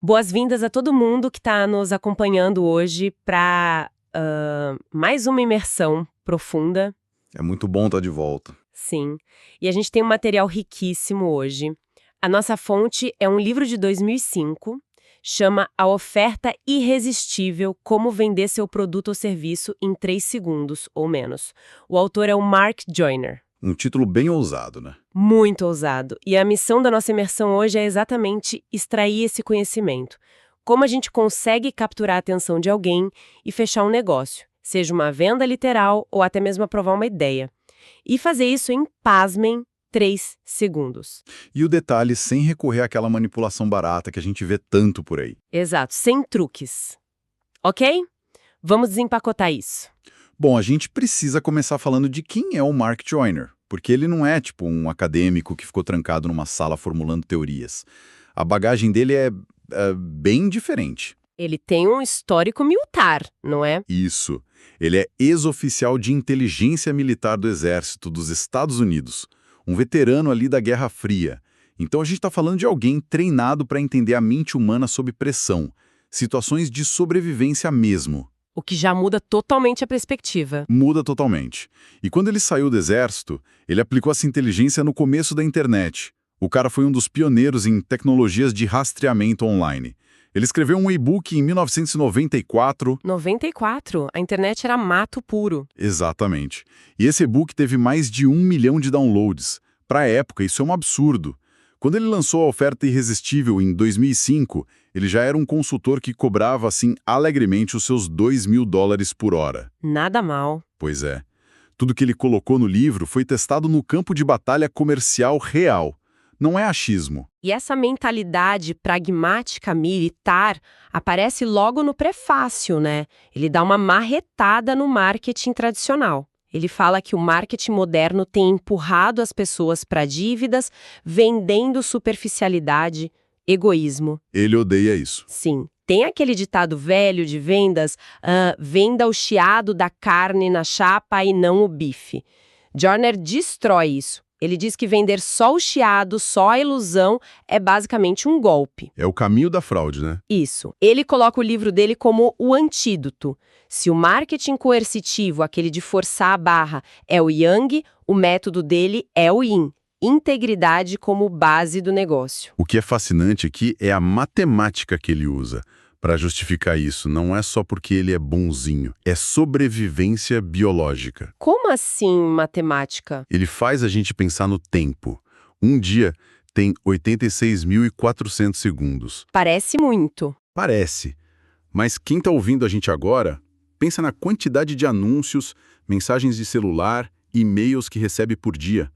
Boas-vindas a todo mundo que está nos acompanhando hoje para mais uma imersão profunda. É muito bom estar de volta. Sim. E a gente tem um material riquíssimo hoje. A nossa fonte é um livro de 2005, chama A Oferta Irresistível: Como Vender Seu Produto ou Serviço em 3 Segundos ou Menos. O autor é o Mark Joyner. Um título bem ousado, né? Muito ousado. E a missão da nossa imersão hoje é exatamente extrair esse conhecimento. Como a gente consegue capturar a atenção de alguém e fechar um negócio, seja uma venda literal ou até mesmo aprovar uma ideia. E fazer isso em, pasmem, 3 segundos. E o detalhe, sem recorrer àquela manipulação barata que a gente vê tanto por aí. Exato, sem truques. Ok? Vamos desempacotar isso. Bom, a gente precisa começar falando de quem é o Mark Joyner, porque ele não é tipo um acadêmico que ficou trancado numa sala formulando teorias. A bagagem dele é bem diferente. Ele tem um histórico militar, não é? Isso. Ele é ex-oficial de inteligência militar do Exército dos Estados Unidos, um veterano ali da Guerra Fria. Então a gente está falando de alguém treinado para entender a mente humana sob pressão, situações de sobrevivência mesmo. O que já muda totalmente a perspectiva. Muda totalmente. E quando ele saiu do Exército, ele aplicou essa inteligência no começo da internet. O cara foi um dos pioneiros em tecnologias de rastreamento online. Ele escreveu um e-book em 1994. 94? A internet era mato puro. Exatamente. E esse e-book teve mais de 1 milhão de downloads. Para a época, isso é um absurdo. Quando ele lançou a Oferta Irresistível em 2005, ele já era um consultor que cobrava, assim, alegremente os seus $2.000 por hora. Nada mal. Pois é. Tudo que ele colocou no livro foi testado no campo de batalha comercial real. Não é achismo. E essa mentalidade pragmática militar aparece logo no prefácio, né? Ele dá uma marretada no marketing tradicional. Ele fala que o marketing moderno tem empurrado as pessoas para dívidas, vendendo superficialidade, egoísmo. Ele odeia isso. Sim. Tem aquele ditado velho de vendas, venda o chiado da carne na chapa e não o bife. Joyner destrói isso. Ele diz que vender só o chiado, só a ilusão, é basicamente um golpe. É o caminho da fraude, né? Isso. Ele coloca o livro dele como o antídoto. Se o marketing coercitivo, aquele de forçar a barra, é o yang, o método dele é o yin. Integridade como base do negócio. O que é fascinante aqui é a matemática que ele usa para justificar isso. Não é só porque ele é bonzinho, é sobrevivência biológica. Como assim matemática? Ele faz a gente pensar no tempo. Um dia tem 86.400 segundos. Parece muito. Parece. Mas quem está ouvindo a gente agora, pensa na quantidade de anúncios, mensagens de celular, e-mails que recebe por dia.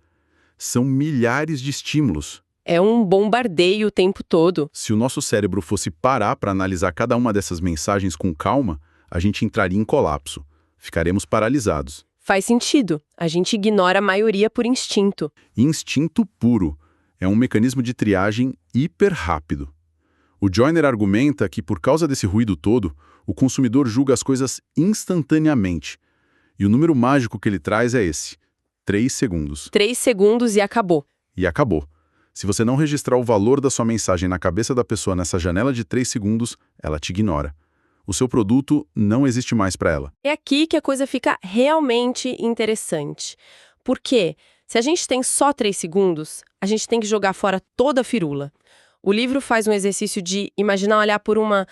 São milhares de estímulos. É um bombardeio o tempo todo. Se o nosso cérebro fosse parar para analisar cada uma dessas mensagens com calma, a gente entraria em colapso. Ficaremos paralisados. Faz sentido. A gente ignora a maioria por instinto. Instinto puro. É um mecanismo de triagem hiper rápido. O Joyner argumenta que, por causa desse ruído todo, o consumidor julga as coisas instantaneamente. E o número mágico que ele traz é esse: 3 segundos. 3 segundos e acabou. E acabou. Se você não registrar o valor da sua mensagem na cabeça da pessoa nessa janela de 3 segundos, ela te ignora. O seu produto não existe mais para ela. É aqui que a coisa fica realmente interessante. Por quê? Se a gente tem só 3 segundos, a gente tem que jogar fora toda a firula. O livro faz um exercício de imaginar olhar por uma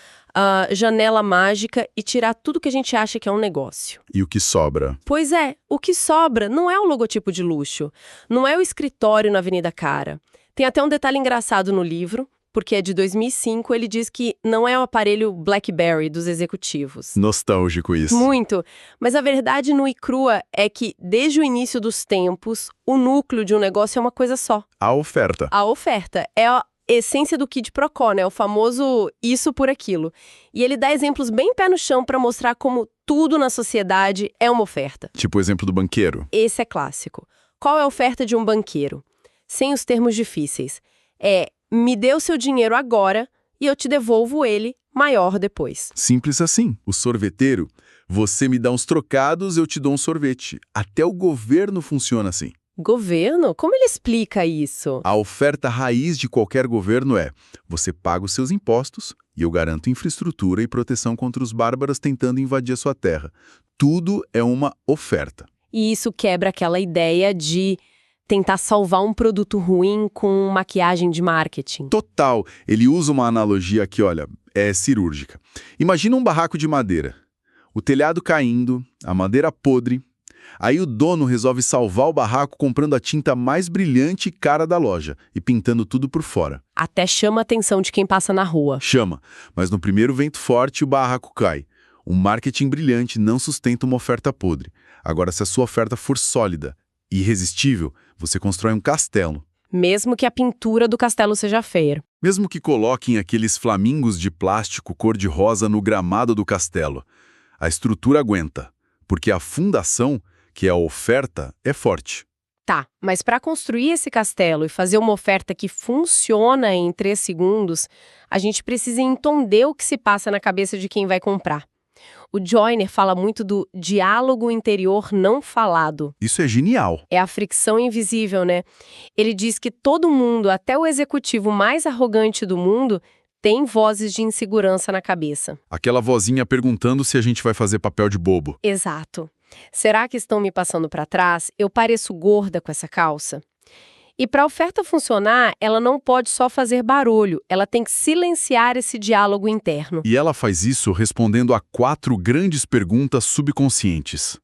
janela mágica e tirar tudo que a gente acha que é um negócio. E o que sobra? Pois é, o que sobra não é um logotipo de luxo, não é o escritório na Avenida Cara. Tem até um detalhe engraçado no livro, porque é de 2005, ele diz que não é o aparelho BlackBerry dos executivos. Nostálgico isso. Muito. Mas a verdade nua e crua é que, desde o início dos tempos, o núcleo de um negócio é uma coisa só. A oferta. A oferta é a essência do quid pro quo, né? O famoso isso por aquilo. E ele dá exemplos bem pé no chão para mostrar como tudo na sociedade é uma oferta. Tipo o exemplo do banqueiro. Esse é clássico. Qual é a oferta de um banqueiro? Sem os termos difíceis. Me dê o seu dinheiro agora e eu te devolvo ele maior depois. Simples assim. O sorveteiro, você me dá uns trocados, eu te dou um sorvete. Até o governo funciona assim. Governo? Como ele explica isso? A oferta raiz de qualquer governo é: você paga os seus impostos e eu garanto infraestrutura e proteção contra os bárbaros tentando invadir a sua terra. Tudo é uma oferta. E isso quebra aquela ideia de tentar salvar um produto ruim com maquiagem de marketing. Total. Ele usa uma analogia que, olha, é cirúrgica. Imagina um barraco de madeira. O telhado caindo, a madeira podre. Aí o dono resolve salvar o barraco comprando a tinta mais brilhante e cara da loja e pintando tudo por fora. Até chama a atenção de quem passa na rua. Chama, mas no primeiro vento forte o barraco cai. Um marketing brilhante não sustenta uma oferta podre. Agora, se a sua oferta for sólida e irresistível, você constrói um castelo. Mesmo que a pintura do castelo seja feia. Mesmo que coloquem aqueles flamingos de plástico cor-de-rosa no gramado do castelo, a estrutura aguenta, porque a fundação, que é a oferta, é forte. Tá, mas para construir esse castelo e fazer uma oferta que funciona em 3 segundos, a gente precisa entender o que se passa na cabeça de quem vai comprar. O Joyner fala muito do diálogo interior não falado. Isso é genial. É a fricção invisível, né? Ele diz que todo mundo, até o executivo mais arrogante do mundo, tem vozes de insegurança na cabeça. Aquela vozinha perguntando se a gente vai fazer papel de bobo. Exato. Será que estão me passando para trás? Eu pareço gorda com essa calça? E para a oferta funcionar, ela não pode só fazer barulho, ela tem que silenciar esse diálogo interno. E ela faz isso respondendo a 4 grandes perguntas subconscientes.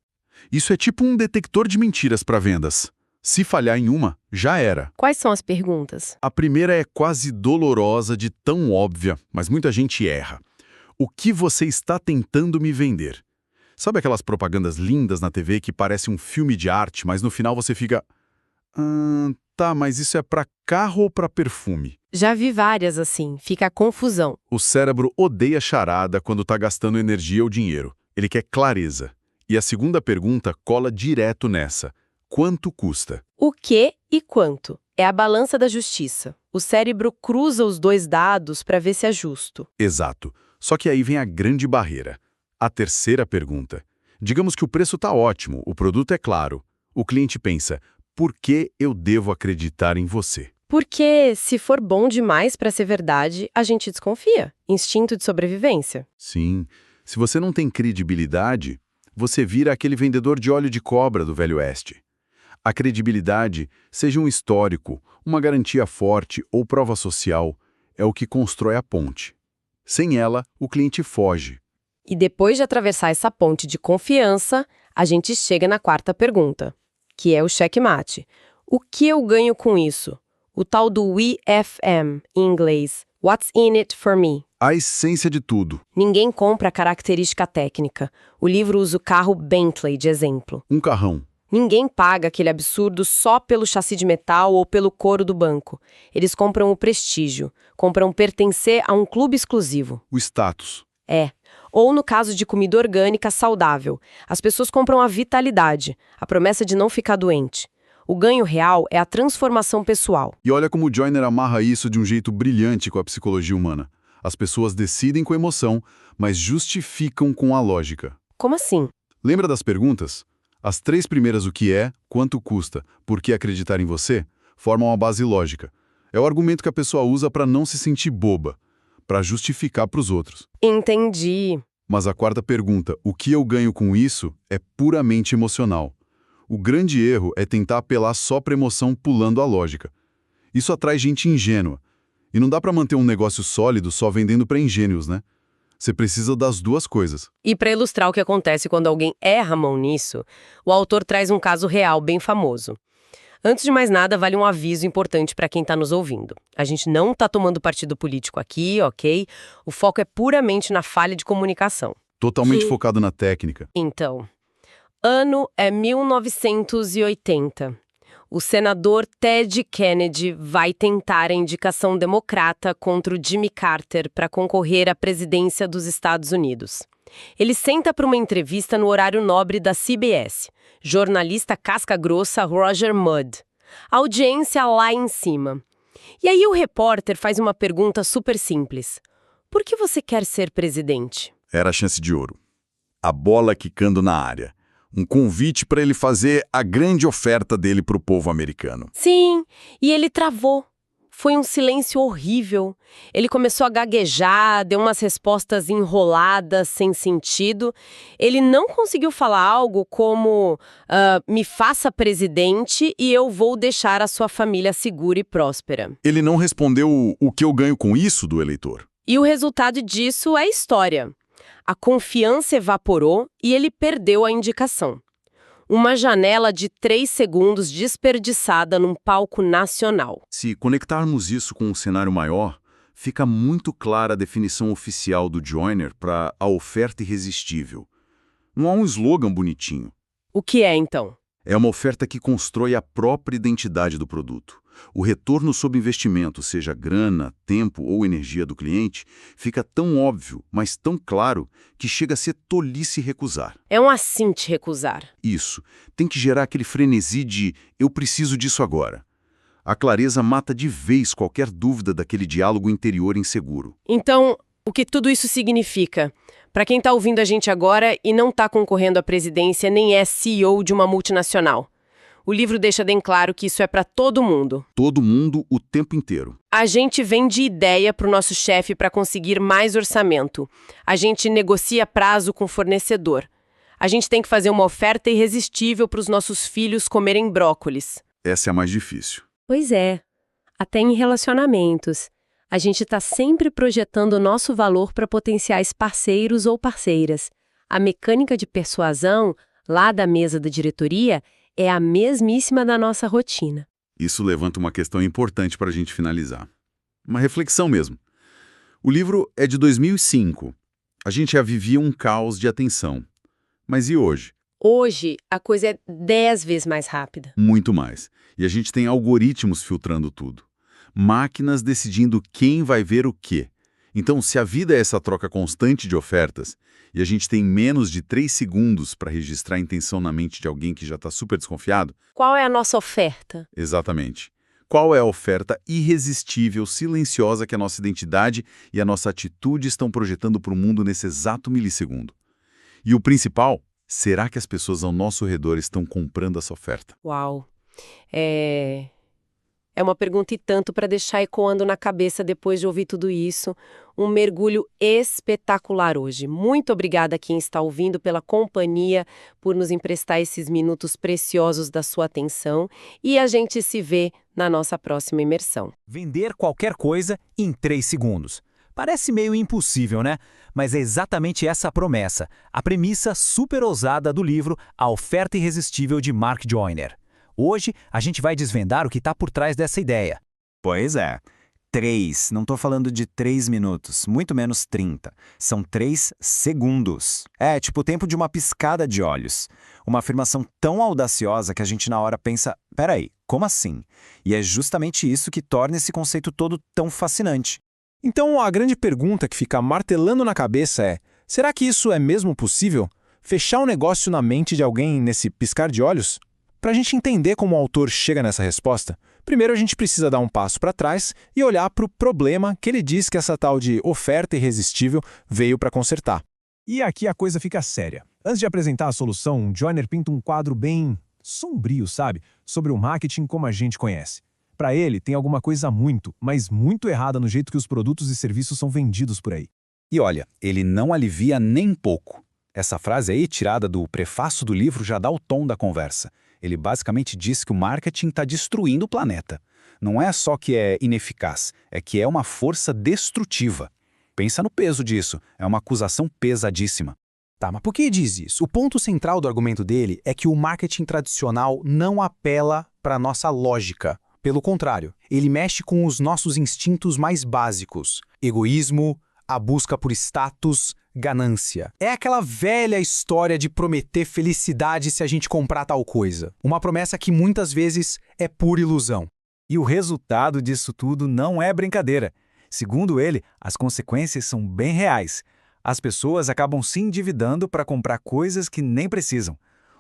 Isso é tipo um detector de mentiras para vendas. Se falhar em uma, já era. Quais são as perguntas? A primeira é quase dolorosa de tão óbvia, mas muita gente erra. O que você está tentando me vender? Sabe aquelas propagandas lindas na TV que parece um filme de arte, mas no final você fica... Tá, mas isso é para carro ou para perfume? Já vi várias assim, fica a confusão. O cérebro odeia charada quando tá gastando energia ou dinheiro. Ele quer clareza. E a segunda pergunta cola direto nessa. Quanto custa? O que e quanto? É a balança da justiça. O cérebro cruza os 2 dados para ver se é justo. Exato. Só que aí vem a grande barreira. A terceira pergunta. Digamos que o preço tá ótimo, o produto é claro. O cliente pensa, por que eu devo acreditar em você? Porque, se for bom demais para ser verdade, a gente desconfia. Instinto de sobrevivência. Sim. Se você não tem credibilidade, você vira aquele vendedor de óleo de cobra do Velho Oeste. A credibilidade, seja um histórico, uma garantia forte ou prova social, é o que constrói a ponte. Sem ela, o cliente foge. E depois de atravessar essa ponte de confiança, a gente chega na 4ª pergunta, que é o checkmate. O que eu ganho com isso? O tal do WIFM, em inglês. What's in it for me? A essência de tudo. Ninguém compra a característica técnica. O livro usa o carro Bentley de exemplo. Um carrão. Ninguém paga aquele absurdo só pelo chassi de metal ou pelo couro do banco. Eles compram o prestígio, compram pertencer a um clube exclusivo. O status. É. Ou no caso de comida orgânica saudável, as pessoas compram a vitalidade, a promessa de não ficar doente. O ganho real é a transformação pessoal. E olha como o Joyner amarra isso de um jeito brilhante com a psicologia humana. As pessoas decidem com emoção, mas justificam com a lógica. Como assim? Lembra das perguntas? As 3 primeiras, o que é, quanto custa, por que acreditar em você, formam a base lógica. É o argumento que a pessoa usa para não se sentir boba, para justificar para os outros. Entendi. Mas a 4ª pergunta, o que eu ganho com isso, é puramente emocional. O grande erro é tentar apelar só para emoção pulando a lógica. Isso atrai gente ingênua. E não dá para manter um negócio sólido só vendendo para ingênuos, né? Você precisa das 2 coisas. E para ilustrar o que acontece quando alguém erra a mão nisso, o autor traz um caso real bem famoso. Antes de mais nada, vale um aviso importante para quem está nos ouvindo. A gente não está tomando partido político aqui, ok? O foco é puramente na falha de comunicação. Totalmente focado na técnica. Então, ano é 1980. O senador Ted Kennedy vai tentar a indicação democrata contra o Jimmy Carter para concorrer à presidência dos Estados Unidos. Ele senta para uma entrevista no horário nobre da CBS. Jornalista casca-grossa Roger Mudd. Audiência lá em cima. E aí o repórter faz uma pergunta super simples. Por que você quer ser presidente? Era a chance de ouro. A bola quicando na área. Um convite para ele fazer a grande oferta dele para o povo americano. Sim, e ele travou. Foi um silêncio horrível. Ele começou a gaguejar, deu umas respostas enroladas, sem sentido. Ele não conseguiu falar algo como me faça presidente e eu vou deixar a sua família segura e próspera. Ele não respondeu o que eu ganho com isso do eleitor. E o resultado disso é história. A confiança evaporou e ele perdeu a indicação. Uma janela de 3 segundos desperdiçada num palco nacional. Se conectarmos isso com um cenário maior, fica muito clara a definição oficial do Joyner para a oferta irresistível. Não há um slogan bonitinho. O que é, então? É uma oferta que constrói a própria identidade do produto. O retorno sobre investimento, seja grana, tempo ou energia do cliente, fica tão óbvio, mas tão claro, que chega a ser tolice recusar. É um assinte recusar. Isso. Tem que gerar aquele frenesi de eu preciso disso agora. A clareza mata de vez qualquer dúvida daquele diálogo interior inseguro. Então, o que tudo isso significa? Para quem está ouvindo a gente agora e não está concorrendo à presidência nem é CEO de uma multinacional. O livro deixa bem claro que isso é para todo mundo. Todo mundo, o tempo inteiro. A gente vende ideia para o nosso chefe para conseguir mais orçamento. A gente negocia prazo com o fornecedor. A gente tem que fazer uma oferta irresistível para os nossos filhos comerem brócolis. Essa é a mais difícil. Pois é. Até em relacionamentos. A gente está sempre projetando o nosso valor para potenciais parceiros ou parceiras. A mecânica de persuasão, lá da mesa da diretoria, é a mesmíssima da nossa rotina. Isso levanta uma questão importante para a gente finalizar. Uma reflexão mesmo. O livro é de 2005. A gente já vivia um caos de atenção. Mas e hoje? Hoje, a coisa é 10 vezes mais rápida. Muito mais. E a gente tem algoritmos filtrando tudo. Máquinas decidindo quem vai ver o quê. Então, se a vida é essa troca constante de ofertas, e a gente tem menos de 3 segundos para registrar a intenção na mente de alguém que já está super desconfiado... Qual é a nossa oferta? Exatamente. Qual é a oferta irresistível, silenciosa que a nossa identidade e a nossa atitude estão projetando para o mundo nesse exato milissegundo? E o principal, será que as pessoas ao nosso redor estão comprando essa oferta? Uau! É uma pergunta e tanto para deixar ecoando na cabeça depois de ouvir tudo isso. Um mergulho espetacular hoje. Muito obrigada a quem está ouvindo pela companhia, por nos emprestar esses minutos preciosos da sua atenção. E a gente se vê na nossa próxima imersão. Vender qualquer coisa em 3 segundos. Parece meio impossível, né? Mas é exatamente essa a promessa, a premissa super ousada do livro A Oferta Irresistível de Mark Joyner. Hoje, a gente vai desvendar o que está por trás dessa ideia. Pois é. 3, não estou falando de 3 minutos, muito menos 30. São 3 segundos. É tipo o tempo de uma piscada de olhos. Uma afirmação tão audaciosa que a gente na hora pensa, peraí, como assim? E é justamente isso que torna esse conceito todo tão fascinante. Então, a grande pergunta que fica martelando na cabeça é, será que isso é mesmo possível? Fechar um negócio na mente de alguém nesse piscar de olhos? Para a gente entender como o autor chega nessa resposta, primeiro a gente precisa dar um passo para trás e olhar para o problema que ele diz que essa tal de oferta irresistível veio para consertar. E aqui a coisa fica séria. Antes de apresentar a solução, Joyner pinta um quadro bem sombrio, sabe? Sobre o marketing como a gente conhece. Para ele, tem alguma coisa muito, mas muito errada no jeito que os produtos e serviços são vendidos por aí. E olha, ele não alivia nem pouco. Essa frase aí, tirada do prefácio do livro, já dá o tom da conversa. Ele basicamente diz que o marketing está destruindo o planeta. Não é só que é ineficaz, é que é uma força destrutiva. Pensa no peso disso, é uma acusação pesadíssima. Tá, mas por que diz isso? O ponto central do argumento dele é que o marketing tradicional não apela para a nossa lógica. Pelo contrário, ele mexe com os nossos instintos mais básicos. Egoísmo, a busca por status, ganância. É aquela velha história de prometer felicidade se a gente comprar tal coisa. Uma promessa que muitas vezes é pura ilusão. E o resultado disso tudo não é brincadeira. Segundo ele, as consequências são bem reais. As pessoas acabam se endividando para comprar coisas que nem precisam.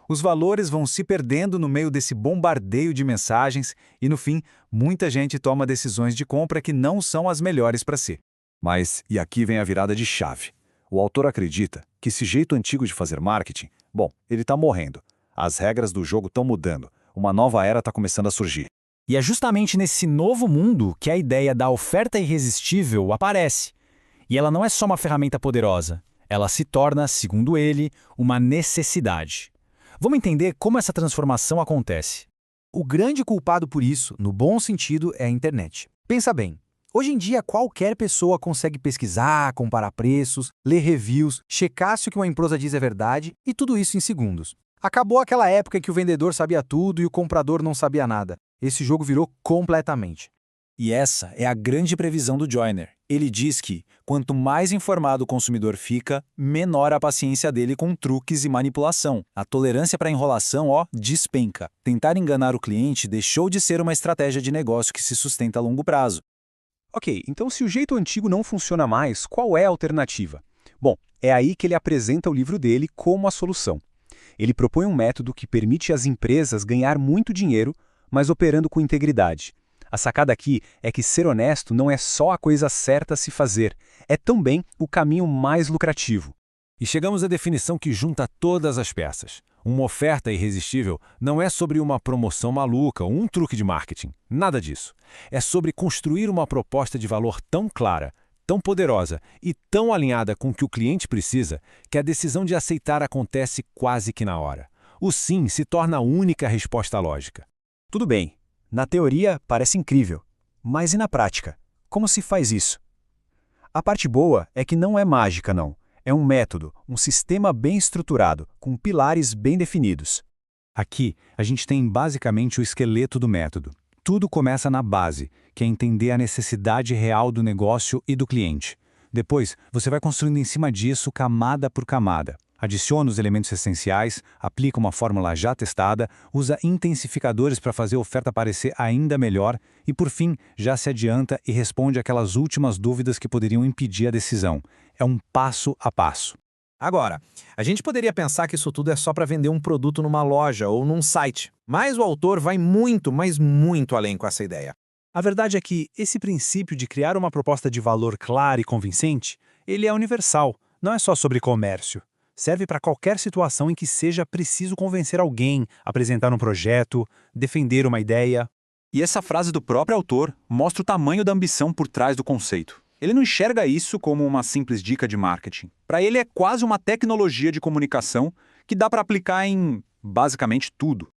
Os valores vão se perdendo no meio desse bombardeio de mensagens e, no fim, muita gente toma decisões de compra que não são as melhores para si. Mas, e aqui vem a virada de chave. O autor acredita que esse jeito antigo de fazer marketing Bom, ele está morrendo. As regras do jogo estão mudando. Uma nova era está começando a surgir. E é justamente nesse novo mundo que a ideia da oferta irresistível aparece. E ela não é só uma ferramenta poderosa. Ela se torna, segundo ele, uma necessidade. Vamos entender como essa transformação acontece. O grande culpado por isso, no bom sentido, é a internet. Pensa bem. Hoje em dia, qualquer pessoa consegue pesquisar, comparar preços, ler reviews, checar se o que uma empresa diz é verdade, e tudo isso em segundos. Acabou aquela época em que o vendedor sabia tudo e o comprador não sabia nada. Esse jogo virou completamente. E essa é a grande previsão do Joyner. Ele diz que, quanto mais informado o consumidor fica, menor a paciência dele com truques e manipulação. A tolerância para enrolação, despenca. Tentar enganar o cliente deixou de ser uma estratégia de negócio que se sustenta a longo prazo. Ok, então se o jeito antigo não funciona mais, qual é a alternativa? Bom, é aí que ele apresenta o livro dele como a solução. Ele propõe um método que permite às empresas ganhar muito dinheiro, mas operando com integridade. A sacada aqui é que ser honesto não é só a coisa certa a se fazer, é também o caminho mais lucrativo. E chegamos à definição que junta todas as peças. Uma oferta irresistível não é sobre uma promoção maluca ou um truque de marketing. Nada disso. É sobre construir uma proposta de valor tão clara, tão poderosa e tão alinhada com o que o cliente precisa, que a decisão de aceitar acontece quase que na hora. O sim se torna a única resposta lógica. Tudo bem, na teoria parece incrível, mas e na prática? Como se faz isso? A parte boa é que não é mágica, não. É um método, um sistema bem estruturado, com pilares bem definidos. Aqui, a gente tem basicamente o esqueleto do método. Tudo começa na base, que é entender a necessidade real do negócio e do cliente. Depois, você vai construindo em cima disso camada por camada. Adiciona os elementos essenciais, aplica uma fórmula já testada, usa intensificadores para fazer a oferta parecer ainda melhor e, por fim, já se adianta e responde aquelas últimas dúvidas que poderiam impedir a decisão. É um passo a passo. Agora, a gente poderia pensar que isso tudo é só para vender um produto numa loja ou num site, mas o autor vai muito, mas muito além com essa ideia. A verdade é que esse princípio de criar uma proposta de valor clara e convincente, ele é universal, não é só sobre comércio. Serve para qualquer situação em que seja preciso convencer alguém, apresentar um projeto, defender uma ideia. E essa frase do próprio autor mostra o tamanho da ambição por trás do conceito. Ele não enxerga isso como uma simples dica de marketing. Para ele é quase uma tecnologia de comunicação que dá para aplicar em basicamente tudo.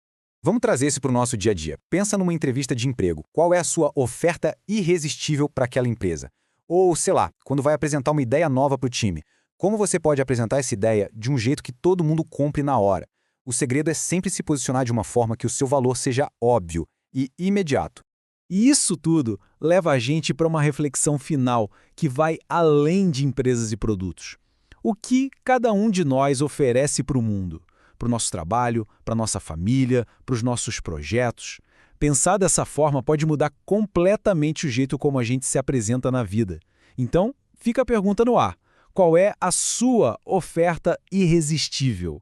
Vamos trazer isso para o nosso dia a dia. Pensa numa entrevista de emprego. Qual é a sua oferta irresistível para aquela empresa? Ou, sei lá, quando vai apresentar uma ideia nova para o time. Como você pode apresentar essa ideia de um jeito que todo mundo compre na hora? O segredo é sempre se posicionar de uma forma que o seu valor seja óbvio e imediato. E isso tudo leva a gente para uma reflexão final que vai além de empresas e produtos. O que cada um de nós oferece para o mundo? Para o nosso trabalho, para a nossa família, para os nossos projetos? Pensar dessa forma pode mudar completamente o jeito como a gente se apresenta na vida. Então, fica a pergunta no ar. Qual é a sua oferta irresistível?